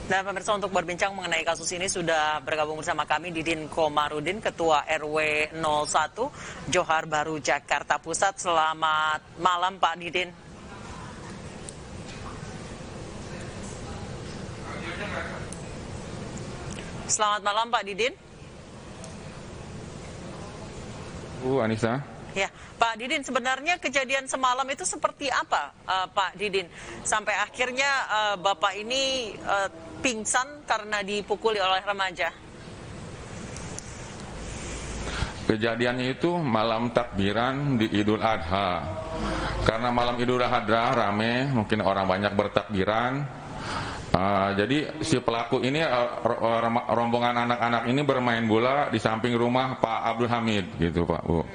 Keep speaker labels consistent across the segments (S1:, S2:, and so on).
S1: Dan pemirsa, untuk berbincang mengenai kasus ini sudah bergabung bersama kami Didin Komarudin, Ketua RW 01 Johar Baru, Jakarta Pusat. Selamat malam Pak Didin. Selamat malam Pak Didin.
S2: Bu Anissa.
S1: Ya, Pak Didin, sebenarnya kejadian semalam itu seperti apa, Pak Didin? Sampai akhirnya Bapak ini pingsan karena dipukuli oleh remaja.
S2: Kejadiannya itu malam takbiran di Idul Adha. Karena malam Idul Adha rame, mungkin orang banyak bertakbiran. Jadi si pelaku ini, rombongan anak-anak ini bermain bola di samping rumah Pak Abdul Hamid, gitu Pak Bu.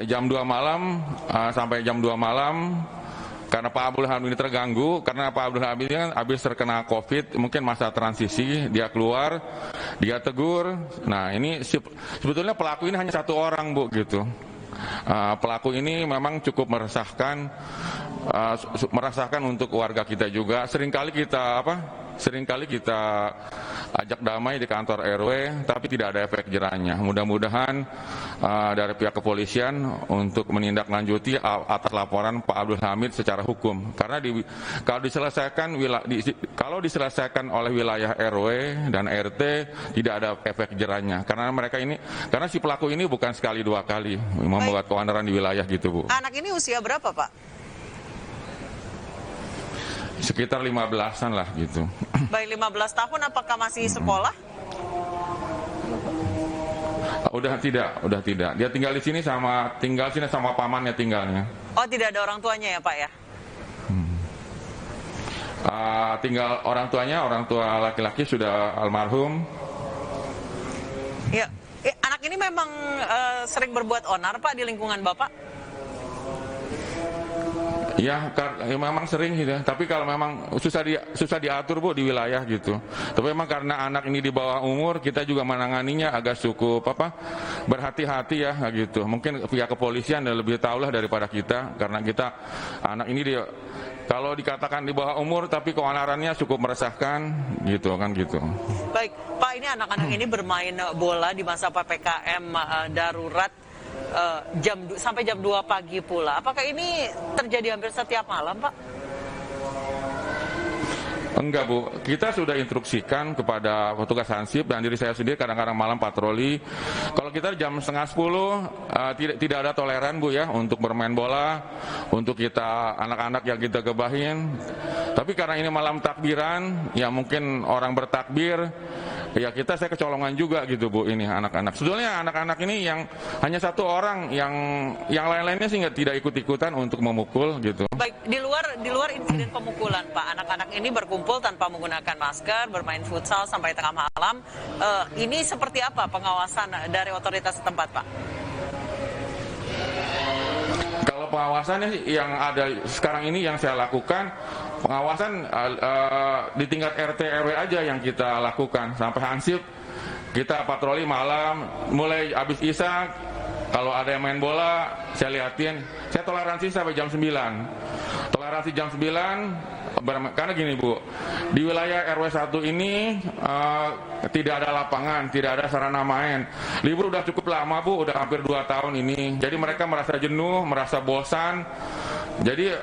S2: Jam 2 malam sampai jam 2 malam, karena Pak Abdul Hamid ini terganggu, karena Pak Abdul Hamid ini kan habis terkena COVID, mungkin masa transisi, dia keluar, dia tegur. Nah ini sebetulnya pelaku ini hanya satu orang Bu, gitu. Pelaku ini memang cukup meresahkan untuk warga kita juga. Seringkali kita ajak damai di kantor RW, tapi tidak ada efek jerahnya. Mudah-mudahan dari pihak kepolisian untuk menindaklanjuti atas laporan Pak Abdul Hamid secara hukum. Karena kalau diselesaikan oleh wilayah RW dan RT tidak ada efek jerahnya. Karena si pelaku ini bukan sekali dua kali membuat keonaran di wilayah gitu Bu.
S1: Anak ini usia berapa Pak?
S2: Sekitar 15-an lah gitu.
S1: Baik, 15 tahun, apakah masih sekolah?
S2: Udah tidak. Dia tinggal di sini sama pamannya tinggalnya.
S1: Oh, tidak ada orang tuanya ya Pak ya?
S2: Tinggal orang tua laki-laki sudah almarhum.
S1: Ya, anak ini memang sering berbuat onar Pak di lingkungan Bapak?
S2: Ya, memang sering gitu. Tapi kalau memang susah diatur Bu di wilayah gitu. Tapi memang karena anak ini di bawah umur, kita juga menanganinya agak cukup berhati-hati ya gitu. Mungkin pihak kepolisian lebih tahu lah daripada kita, karena kita anak ini kalau dikatakan di bawah umur tapi keonarannya cukup meresahkan gitu kan gitu.
S1: Baik, Pak, ini anak-anak ini bermain bola di masa PPKM darurat sampai jam 2 pagi pula. Apakah ini terjadi hampir setiap malam, Pak?
S2: Enggak Bu, kita sudah instruksikan kepada petugas Hansip dan diri saya sendiri kadang-kadang malam patroli. Kalau kita jam 9:30 tidak ada toleran Bu ya untuk bermain bola, untuk kita anak-anak yang kita gebahin. Tapi karena ini malam takbiran, ya mungkin orang bertakbir, ya saya kecolongan juga gitu Bu ini anak-anak. Sebetulnya anak-anak ini yang hanya satu orang, yang lain-lainnya sih tidak ikut-ikutan untuk memukul gitu.
S1: Baik, di luar insiden pemukulan Pak, anak-anak ini berkumpul tanpa menggunakan masker, bermain futsal sampai tengah malam. Ini seperti apa pengawasan dari otoritas setempat Pak?
S2: Kalau pengawasannya yang ada sekarang ini yang saya lakukan, pengawasan di tingkat RT RW aja yang kita lakukan. Sampai Hansip kita patroli malam, mulai habis Isya kalau ada yang main bola saya liatin, saya toleransi sampai jam 9. Toleransi jam 9 karena gini Bu, di wilayah RW 1 ini tidak ada lapangan, tidak ada sarana main. Libur udah cukup lama Bu, udah hampir 2 tahun ini. Jadi mereka merasa jenuh, merasa bosan. Jadi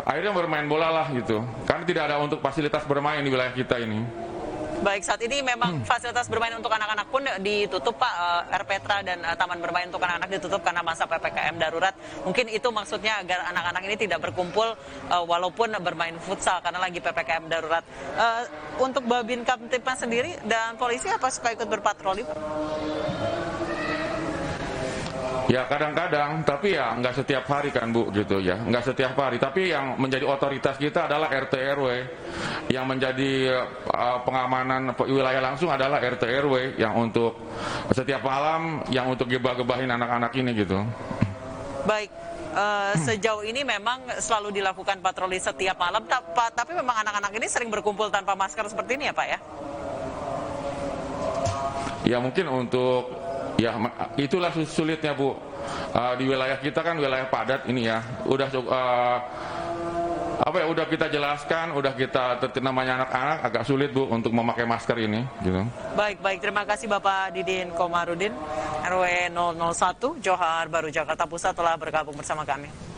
S2: akhirnya bermain bola lah gitu. Karena tidak ada untuk fasilitas bermain di wilayah kita ini.
S1: Baik, saat ini memang fasilitas bermain untuk anak-anak pun ditutup Pak. RPTRA dan taman bermain untuk anak-anak ditutup karena masa PPKM darurat. Mungkin itu maksudnya agar anak-anak ini tidak berkumpul walaupun bermain futsal karena lagi PPKM darurat. Untuk Babin Kamtipmas sendiri dan polisi apa suka ikut berpatroli Pak?
S2: Ya kadang-kadang, tapi ya nggak setiap hari kan Bu gitu ya, nggak setiap hari. Tapi yang menjadi otoritas kita adalah RT RW, yang menjadi pengamanan wilayah langsung adalah RT RW yang untuk setiap malam, yang untuk gebah-gebahin anak-anak ini gitu.
S1: Baik, sejauh ini memang selalu dilakukan patroli setiap malam, tapi memang anak-anak ini sering berkumpul tanpa masker seperti ini ya Pak ya?
S2: Ya mungkin untuk ya itulah sulitnya Bu. Di wilayah kita kan wilayah padat ini ya, udah apa ya, udah kita jelaskan, udah kita namanya anak-anak agak sulit Bu untuk memakai masker ini gitu.
S1: Baik, terima kasih Bapak Didin Komarudin, RW 001, Johar Baru, Jakarta Pusat telah bergabung bersama kami.